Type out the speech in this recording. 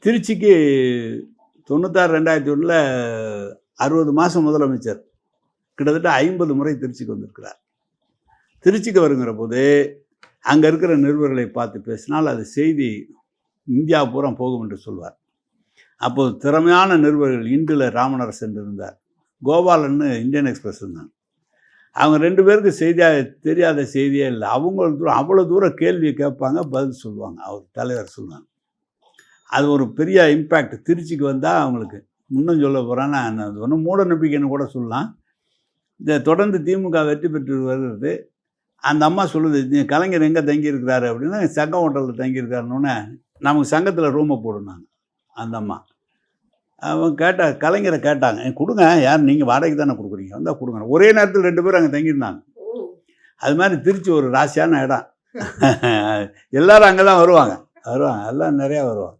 திருச்சிக்கு 96 2001 60 மாதம் முதலமைச்சர், கிட்டத்தட்ட 50 முறை திருச்சிக்கு வந்திருக்கிறார். திருச்சிக்கு வருங்கிற போது அங்கே இருக்கிற நிருபர்களை பார்த்து பேசினால் அது செய்தி இந்தியா பூரா போகும் என்று சொல்வார். அப்போது திறமையான நிருபர்கள் இந்துல ராமனரசன் இருந்தார், கோபாலன்னு இந்தியன் எக்ஸ்பிரஸ் இருந்தாங்க. அவங்க 2 பேருக்கு செய்தியாக தெரியாத செய்தியே இல்லை. அவங்க அவ்வளோ தூரம் கேள்வியை கேட்பாங்க, பதில் சொல்லுவாங்க, அவர் தலைவர் சொல்லுவாங்க. அது ஒரு பெரிய இம்பேக்ட். திருச்சிக்கு வந்தால் அவங்களுக்கு இன்னும் சொல்ல போகிறான்னா அது ஒன்றும் மூட நம்பிக்கைன்னு கூட சொல்லலாம். இந்த தொடர்ந்து திமுக வெற்றி பெற்று வருகிறது. அந்த அம்மா சொல்லுது, கலைஞர் எங்கே தங்கியிருக்கிறாரு அப்படின்னா, சங்கம் ஹோட்டலில் தங்கியிருக்காருன்னொன்னே நமக்கு சங்கத்தில் ரூமை போடுனாங்க அந்த அம்மா. அவங்க கலைஞரை கேட்டாங்க, கொடுங்க, யார் நீங்கள் வாடகைக்கு தானே கொடுக்குறீங்க, வந்தால் கொடுங்க. ஒரே நேரத்தில் 2 பேரும் அங்கே தங்கியிருந்தாங்க. அது மாதிரி திருச்சி ஒரு ராசியான இடம். எல்லோரும் அங்கே தான் வருவாங்க, எல்லாம் நிறையா வருவாங்க.